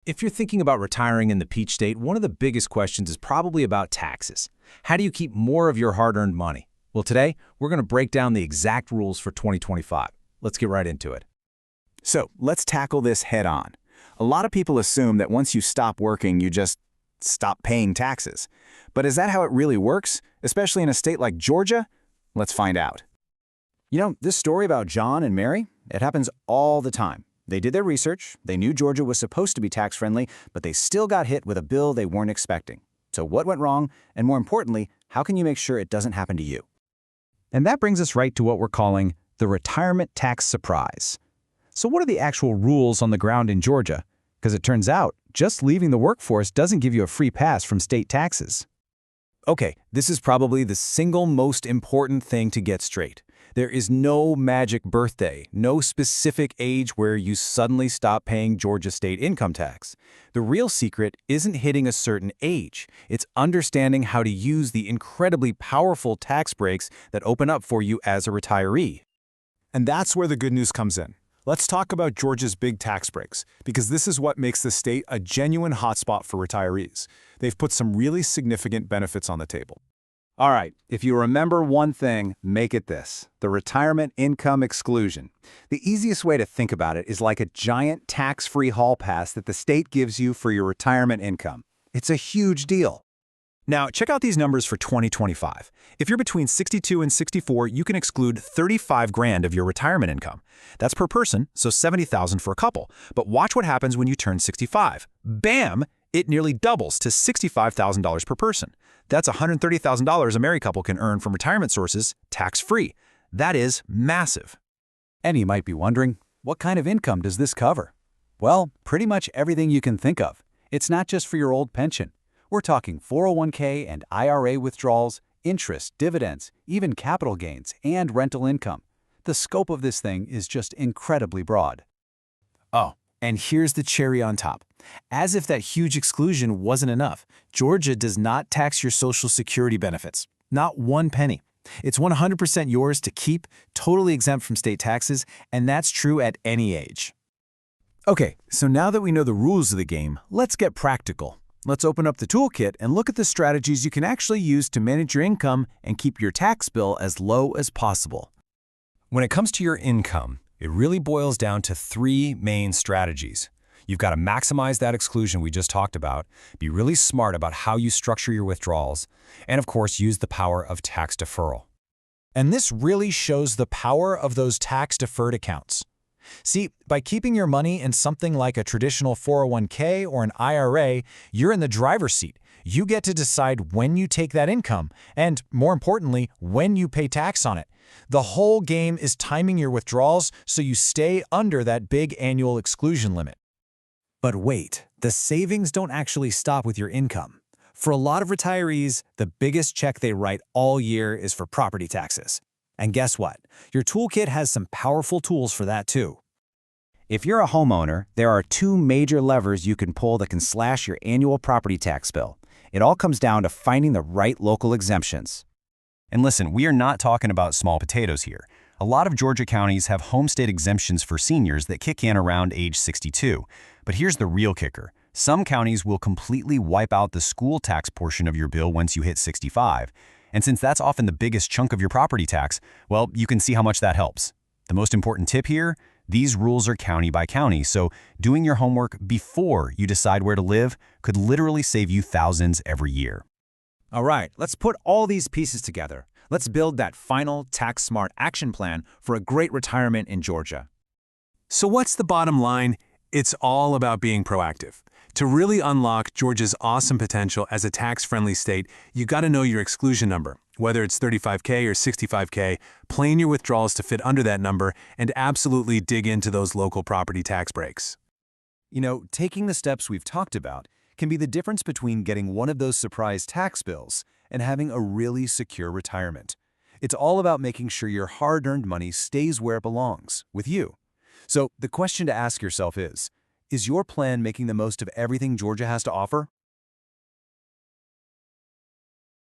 If you're thinking about retiring in the Peach State, one of the biggest questions is probably about taxes. How do you keep more of your hard-earned money? Well, today, we're going to break down the exact rules for 2025. Let's get right into it. So let's tackle this head on. A lot of people assume that once you stop working, you just stop paying taxes. But is that how it really works, especially in a state like Georgia? Let's find out. You know, this story about John and Mary, it happens all the time. They did their research, they knew Georgia was supposed to be tax-friendly, but they still got hit with a bill they weren't expecting. So what went wrong, and more importantly, how can you make sure it doesn't happen to you? And that brings us right to what we're calling the retirement tax surprise. So what are the actual rules on the ground in Georgia? Because it turns out, just leaving the workforce doesn't give you a free pass from state taxes. Okay, this is probably the single most important thing to get straight. There is no magic birthday, no specific age where you suddenly stop paying Georgia state income tax. The real secret isn't hitting a certain age. It's understanding how to use the incredibly powerful tax breaks that open up for you as a retiree. And that's where the good news comes in. Let's talk about Georgia's big tax breaks, because this is what makes the state a genuine hotspot for retirees. They've put some really significant benefits on the table. All right, if you remember one thing, make it this: the retirement income exclusion. The easiest way to think about it is like a giant tax-free hall pass that the state gives you for your retirement income. It's a huge deal. Now, check out these numbers for 2025. If you're between 62 and 64, you can exclude 35 grand of your retirement income. That's per person, so 70,000 for a couple. But watch what happens when you turn 65. Bam! It nearly doubles to $65,000 per person. That's $130,000 a married couple can earn from retirement sources tax-free. That is massive. And you might be wondering, what kind of income does this cover? Well, pretty much everything you can think of. It's not just for your old pension. We're talking 401k and IRA withdrawals, interest, dividends, even capital gains, and rental income. The scope of this thing is just incredibly broad. Oh, and here's the cherry on top. As if that huge exclusion wasn't enough, Georgia does not tax your Social Security benefits. Not one penny. It's 100% yours to keep, totally exempt from state taxes, and that's true at any age. Okay, so now that we know the rules of the game, let's get practical. Let's open up the toolkit and look at the strategies you can actually use to manage your income and keep your tax bill as low as possible. When it comes to your income, it really boils down to three main strategies. You've got to maximize that exclusion we just talked about, be really smart about how you structure your withdrawals, and of course, use the power of tax deferral. And this really shows the power of those tax-deferred accounts. See, by keeping your money in something like a traditional 401k or an IRA, you're in the driver's seat. You get to decide when you take that income, and more importantly, when you pay tax on it. The whole game is timing your withdrawals so you stay under that big annual exclusion limit. But wait, the savings don't actually stop with your income. For a lot of retirees, the biggest check they write all year is for property taxes. And guess what? Your toolkit has some powerful tools for that too. If you're a homeowner, there are two major levers you can pull that can slash your annual property tax bill. It all comes down to finding the right local exemptions. And listen, we are not talking about small potatoes here. A lot of Georgia counties have homestead exemptions for seniors that kick in around age 62. But here's the real kicker. Some counties will completely wipe out the school tax portion of your bill once you hit 65. And since that's often the biggest chunk of your property tax, well, you can see how much that helps. The most important tip here, these rules are county by county, so doing your homework before you decide where to live could literally save you thousands every year. All right, let's put all these pieces together. Let's build that final tax-smart action plan for a great retirement in Georgia. So what's the bottom line? It's all about being proactive. To really unlock Georgia's awesome potential as a tax-friendly state, you got to know your exclusion number. Whether it's 35K or 65K, plan your withdrawals to fit under that number and absolutely dig into those local property tax breaks. You know, taking the steps we've talked about can be the difference between getting one of those surprise tax bills and having a really secure retirement. It's all about making sure your hard-earned money stays where it belongs, with you. So the question to ask yourself is your plan making the most of everything Georgia has to offer?